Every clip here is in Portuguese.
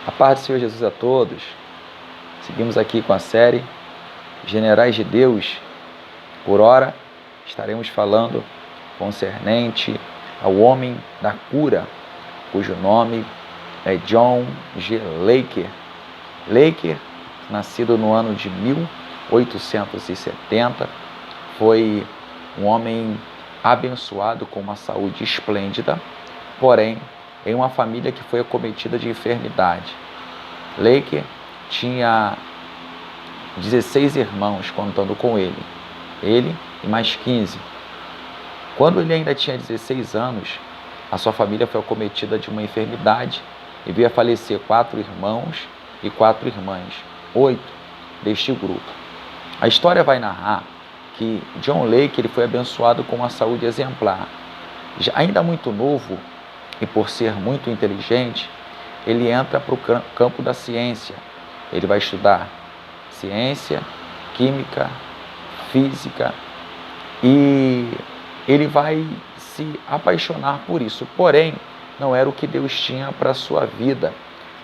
A paz do Senhor Jesus a todos. Seguimos aqui com a série Generais de Deus. Por ora, estaremos falando concernente ao homem da cura, cujo nome é John G. Laker. Laker, nascido no ano de 1870, foi um homem abençoado com uma saúde esplêndida, porém, em uma família que foi acometida de enfermidade. Laker tinha 16 irmãos contando com ele e mais 15. Quando ele ainda tinha 16 anos, a sua família foi acometida de uma enfermidade e veio a falecer 4 irmãos e 4 irmãs, 8 deste grupo. A história vai narrar que John Laker ele foi abençoado com uma saúde exemplar. Ainda muito novo e por ser muito inteligente, ele entra para o campo da ciência. Ele vai estudar ciência, química, física e ele vai se apaixonar por isso. Porém, não era o que Deus tinha para a sua vida.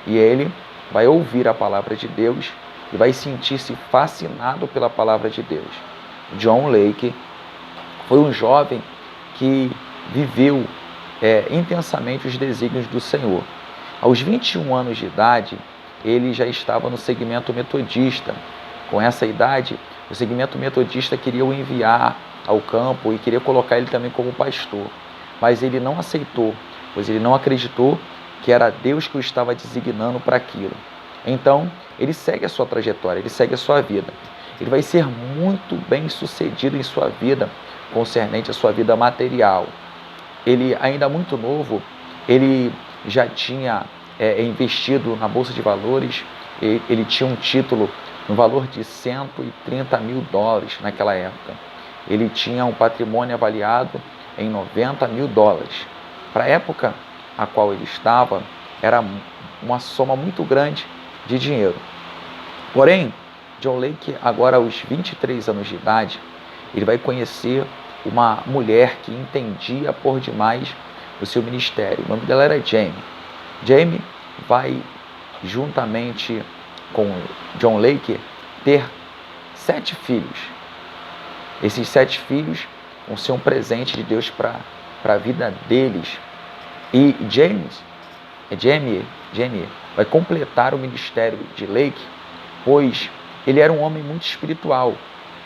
E ele vai ouvir a palavra de Deus e vai sentir-se fascinado pela palavra de Deus. John Laker foi um jovem que viveu intensamente os desígnios do Senhor. Aos 21 anos de idade, ele já estava no segmento metodista. Com essa idade, o segmento metodista queria o enviar ao campo e queria colocar ele também como pastor. Mas ele não aceitou, pois ele não acreditou que era Deus que o estava designando para aquilo. Então, ele segue a sua trajetória, ele segue a sua vida. Ele vai ser muito bem sucedido em sua vida, concernente à sua vida material. Ele, ainda muito novo, ele já tinha investido na Bolsa de Valores, ele tinha um título no valor de 130 mil dólares naquela época. Ele tinha um patrimônio avaliado em 90 mil dólares. Para a época a qual ele estava, era uma soma muito grande de dinheiro. Porém, John Laker, agora aos 23 anos de idade, ele vai conhecer uma mulher que entendia por demais o seu ministério. O nome dela era Jamie. Jamie vai, juntamente com John Laker, ter 7 filhos. Esses 7 filhos vão ser um presente de Deus para a vida deles. E Jamie vai completar o ministério de Laker, pois ele era um homem muito espiritual,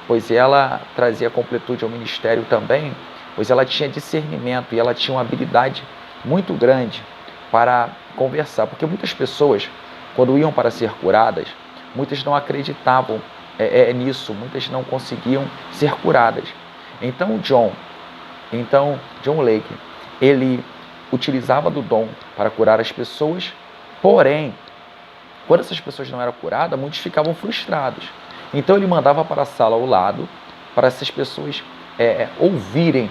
pois ela trazia completude ao ministério também, pois ela tinha discernimento e ela tinha uma habilidade muito grande para conversar, porque muitas pessoas, quando iam para ser curadas, muitas não acreditavam nisso, muitas não conseguiam ser curadas. Então John Laker, ele utilizava do dom para curar as pessoas, porém, quando essas pessoas não eram curadas, muitos ficavam frustrados. Então ele mandava para a sala ao lado, para essas pessoas ouvirem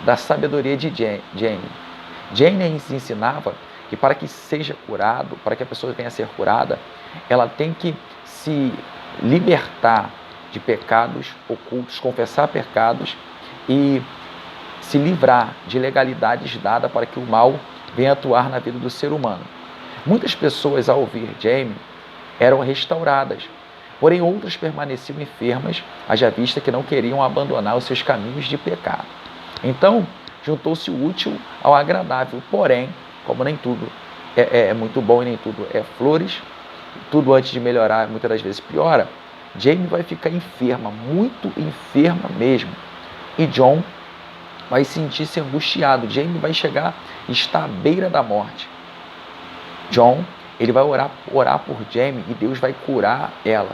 da sabedoria de Jamie. Jamie ensinava que para que seja curado, para que a pessoa venha a ser curada, ela tem que se libertar de pecados ocultos, confessar pecados e se livrar de legalidades dadas para que o mal venha atuar na vida do ser humano. Muitas pessoas, ao ouvir Jamie, eram restauradas, porém outras permaneciam enfermas, haja vista que não queriam abandonar os seus caminhos de pecado. Então, juntou-se o útil ao agradável, porém, como nem tudo é muito bom e nem tudo é flores, tudo antes de melhorar muitas das vezes piora, Jamie vai ficar enferma, muito enferma mesmo, e John vai sentir-se angustiado. Jamie vai chegar e estar à beira da morte. John, ele vai orar por Jamie e Deus vai curar ela.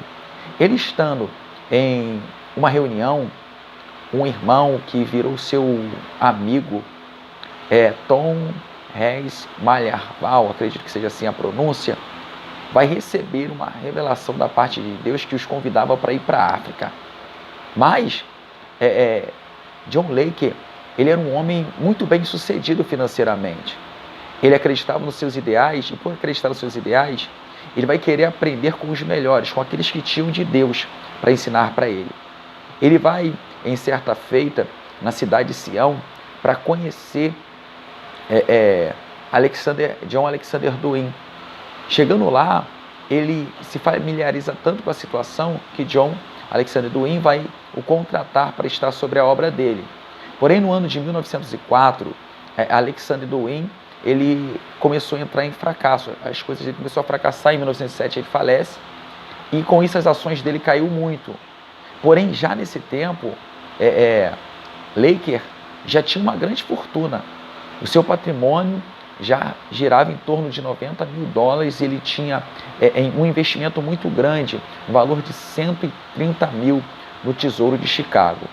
Ele estando em uma reunião, um irmão que virou seu amigo, Tom Reis Malharval, acredito que seja assim a pronúncia, vai receber uma revelação da parte de Deus que os convidava para ir para a África. Mas John Laker, ele era um homem muito bem sucedido financeiramente. Ele acreditava nos seus ideais, e por acreditar nos seus ideais, ele vai querer aprender com os melhores, com aqueles que tinham de Deus para ensinar para ele. Ele vai, em certa feita, na cidade de Sião, para conhecer John Alexander Doim. Chegando lá, ele se familiariza tanto com a situação que John Alexander Dwayne vai o contratar para estar sobre a obra dele. Porém, no ano de 1904, Alexander Dwayne ele começou a entrar em fracasso. As coisas dele começou a fracassar. Em 1907 ele falece e com isso as ações dele caiu muito. Porém, já nesse tempo, Laker já tinha uma grande fortuna. O seu patrimônio já girava em torno de $90 mil. Ele tinha um investimento muito grande, um valor de 130 mil no Tesouro de Chicago.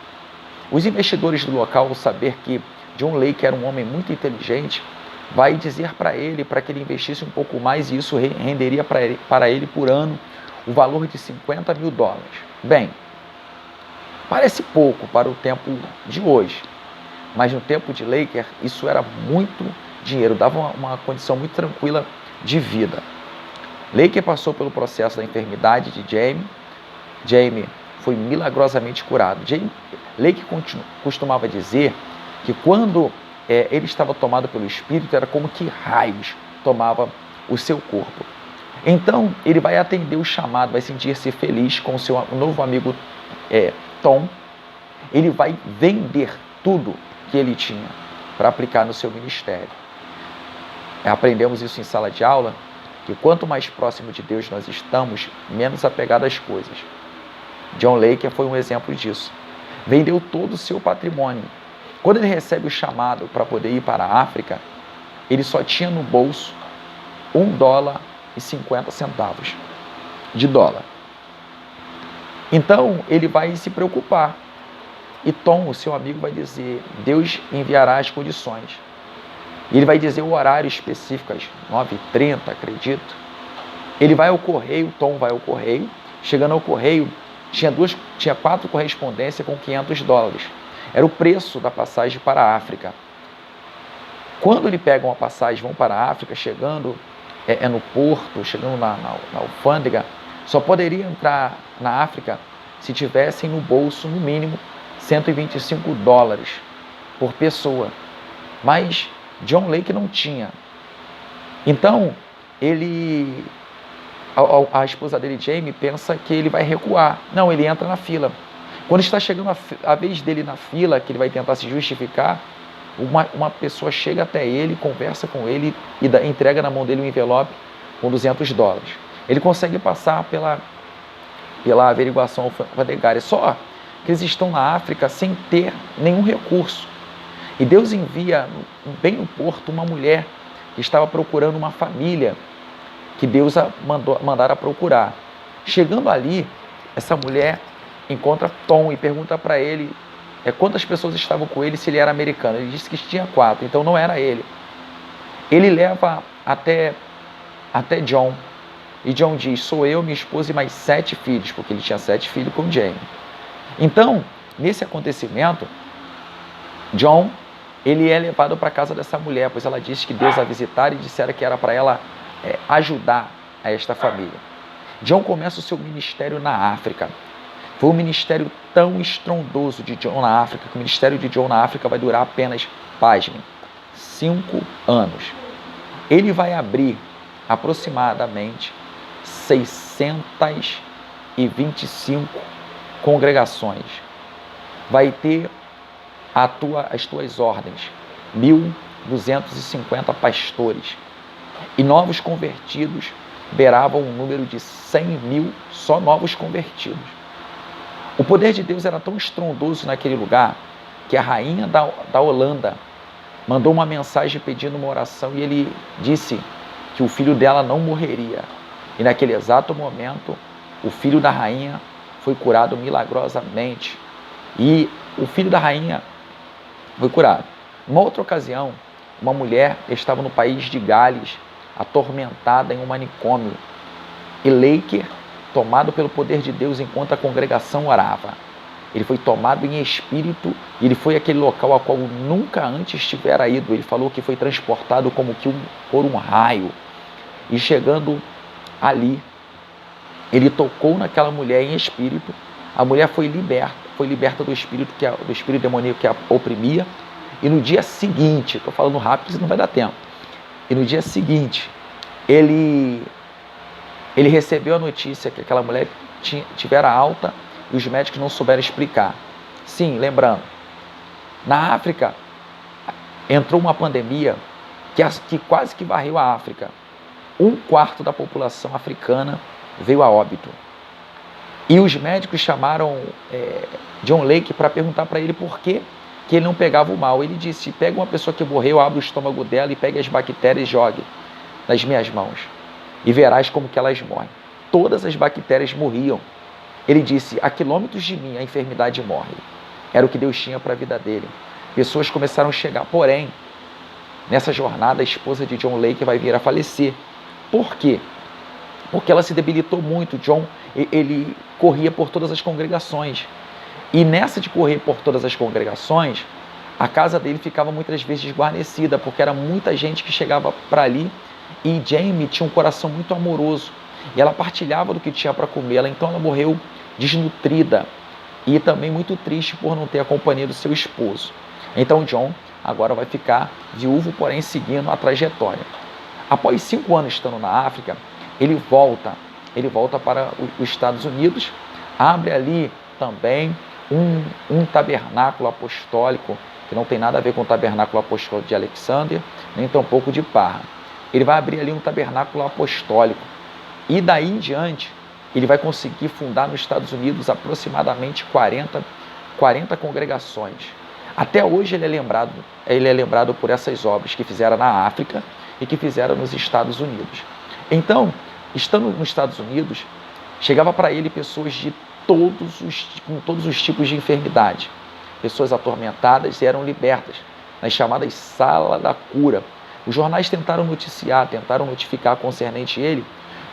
Os investidores do local, ao saber que John Laker era um homem muito inteligente, vai dizer para ele para que ele investisse um pouco mais, e isso renderia para ele por ano o valor de $50 mil. Bem, parece pouco para o tempo de hoje, mas no tempo de Laker isso era muito dinheiro, dava uma condição muito tranquila de vida. Laker passou pelo processo da enfermidade de Jamie. Jamie foi milagrosamente curado. Laker costumava dizer que quando ele estava tomado pelo Espírito, era como que raios tomava o seu corpo. Então, ele vai atender o chamado, vai sentir-se feliz com o seu novo amigo Tom. Ele vai vender tudo que ele tinha para aplicar no seu ministério. Aprendemos isso em sala de aula, que quanto mais próximo de Deus nós estamos, menos apegado às coisas. John Laker foi um exemplo disso. Vendeu todo o seu patrimônio. Quando ele recebe o chamado para poder ir para a África, ele só tinha no bolso $1,50 de dólar. Então, ele vai se preocupar. E Tom, o seu amigo, vai dizer, Deus enviará as condições. E ele vai dizer o horário específico, às 9h30, acredito. Ele vai ao correio, Tom vai ao correio. Chegando ao correio, tinha 4 correspondências com $500. Era o preço da passagem para a África. Quando ele pega uma passagem, vão para a África, chegando no porto, chegando na alfândega, só poderia entrar na África se tivessem no bolso, no mínimo, $125 por pessoa. Mas John Laker não tinha. Então, a esposa dele, Jamie, pensa que ele vai recuar. Não, ele entra na fila. Quando está chegando a vez dele na fila, que ele vai tentar se justificar, uma pessoa chega até ele, conversa com ele e entrega na mão dele um envelope com $200. Ele consegue passar pela averiguação alfandegária. Só que eles estão na África sem ter nenhum recurso. E Deus envia bem no porto uma mulher que estava procurando uma família que Deus mandara procurar. Chegando ali, essa mulher encontra Tom e pergunta para ele quantas pessoas estavam com ele, se ele era americano. Ele disse que tinha 4, então não era ele. Ele leva até John, e John diz, sou eu, minha esposa e mais 7 filhos, porque ele tinha 7 filhos com Jamie. Então, nesse acontecimento, John, ele é levado para a casa dessa mulher, pois ela disse que Deus a visitara e dissera que era para ela ajudar a esta família. John começa o seu ministério na África. Foi um ministério tão estrondoso de John na África, que o ministério de John na África vai durar apenas, pasmem, 5 anos. Ele vai abrir aproximadamente 625 congregações. Vai ter as tuas ordens, 1.250 pastores. E novos convertidos beiravam um número de 100 mil só novos convertidos. O poder de Deus era tão estrondoso naquele lugar que a rainha da Holanda mandou uma mensagem pedindo uma oração e ele disse que o filho dela não morreria. E naquele exato momento, o filho da rainha foi curado milagrosamente. E o filho da rainha foi curado. Uma outra ocasião, uma mulher estava no país de Gales, atormentada em um manicômio. E Laker, tomado pelo poder de Deus enquanto a congregação orava, ele foi tomado em espírito e ele foi àquele local ao qual nunca antes tivera ido. Ele falou que foi transportado como que por um raio. E chegando ali, ele tocou naquela mulher em espírito. A mulher foi liberta do espírito demoníaco que a oprimia. E no dia seguinte, estou falando rápido, isso não vai dar tempo. E no dia seguinte, ele Ele recebeu a notícia que aquela mulher tivera alta e os médicos não souberam explicar. Sim, lembrando, na África entrou uma pandemia que quase que varreu a África. 1/4 da população africana veio a óbito. E os médicos chamaram John Lake para perguntar para ele por que ele não pegava o mal. Ele disse: pega uma pessoa que morreu, abre o estômago dela e pegue as bactérias e jogue nas minhas mãos. E verás como que elas morrem. Todas as bactérias morriam. Ele disse: a quilômetros de mim a enfermidade morre. Era o que Deus tinha para a vida dele. Pessoas começaram a chegar, porém, nessa jornada a esposa de John Lake vai vir a falecer. Por quê? Porque ela se debilitou muito. John, ele corria por todas as congregações. E nessa de correr por todas as congregações, a casa dele ficava muitas vezes desguarnecida, porque era muita gente que chegava para ali. E Jamie tinha um coração muito amoroso. E ela partilhava do que tinha para comer. Então ela morreu desnutrida e também muito triste por não ter a companhia do seu esposo. Então John agora vai ficar viúvo, porém seguindo a trajetória. Após 5 anos estando na África, ele volta para os Estados Unidos, abre ali também um tabernáculo apostólico, que não tem nada a ver com o tabernáculo apostólico de Alexander, nem tampouco de Parra. Ele vai abrir ali um tabernáculo apostólico. E daí em diante, ele vai conseguir fundar nos Estados Unidos aproximadamente 40 congregações. Até hoje ele é lembrado por essas obras que fizeram na África e que fizeram nos Estados Unidos. Então, estando nos Estados Unidos, chegava para ele pessoas com todos os tipos de enfermidade. Pessoas atormentadas eram libertas nas chamadas salas da cura. Os jornais tentaram notificar concernente ele,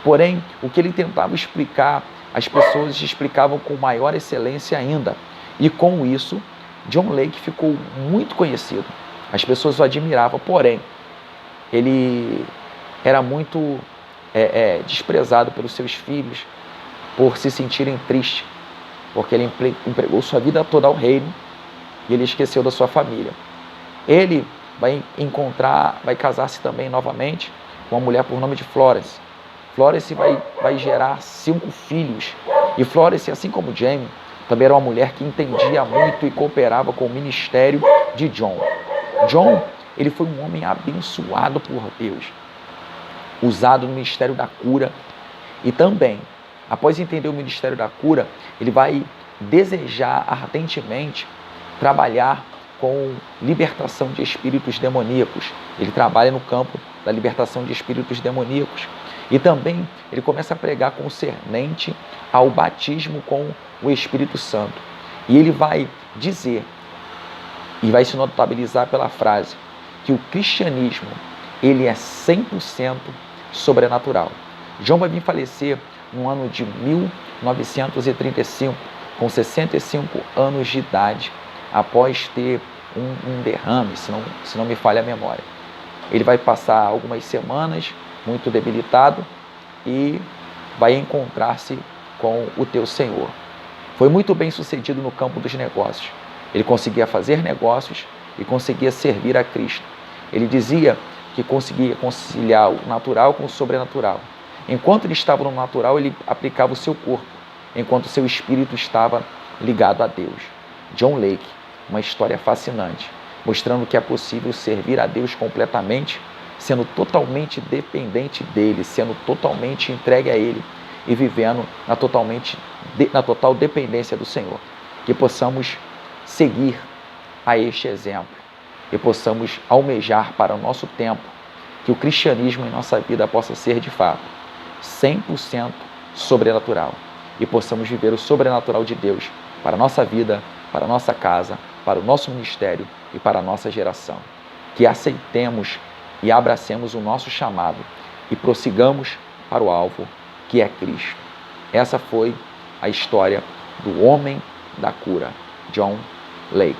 porém, o que ele tentava explicar, as pessoas explicavam com maior excelência ainda. E com isso, John Lake ficou muito conhecido. As pessoas o admiravam, porém, ele era muito desprezado pelos seus filhos por se sentirem tristes, porque ele empregou sua vida toda ao reino e ele esqueceu da sua família. Ele vai casar-se também novamente com uma mulher por nome de Florence. Florence vai gerar 5 filhos. E Florence, assim como Jamie, também era uma mulher que entendia muito e cooperava com o ministério de John. John, ele foi um homem abençoado por Deus, usado no ministério da cura. E também, após entender o ministério da cura, ele vai desejar ardentemente trabalhar com libertação de espíritos demoníacos. Ele trabalha no campo da libertação de espíritos demoníacos. E também ele começa a pregar concernente ao batismo com o Espírito Santo. E ele vai dizer, e vai se notabilizar pela frase, que o cristianismo, ele é 100% sobrenatural. John vai vir falecer no ano de 1935, com 65 anos de idade, após ter um derrame, se não me falha a memória. Ele vai passar algumas semanas muito debilitado e vai encontrar-se com o teu Senhor. Foi muito bem sucedido no campo dos negócios. Ele conseguia fazer negócios e conseguia servir a Cristo. Ele dizia que conseguia conciliar o natural com o sobrenatural. Enquanto ele estava no natural, ele aplicava o seu corpo, enquanto o seu espírito estava ligado a Deus. John Lake, uma história fascinante, mostrando que é possível servir a Deus completamente, sendo totalmente dependente dele, sendo totalmente entregue a ele e vivendo na total dependência do Senhor. Que possamos seguir a este exemplo e possamos almejar para o nosso tempo que o cristianismo em nossa vida possa ser de fato 100% sobrenatural e possamos viver o sobrenatural de Deus para a nossa vida, para a nossa casa, para o nosso ministério e para a nossa geração. Que aceitemos e abracemos o nosso chamado e prossigamos para o alvo, que é Cristo. Essa foi a história do homem da cura, John Lake.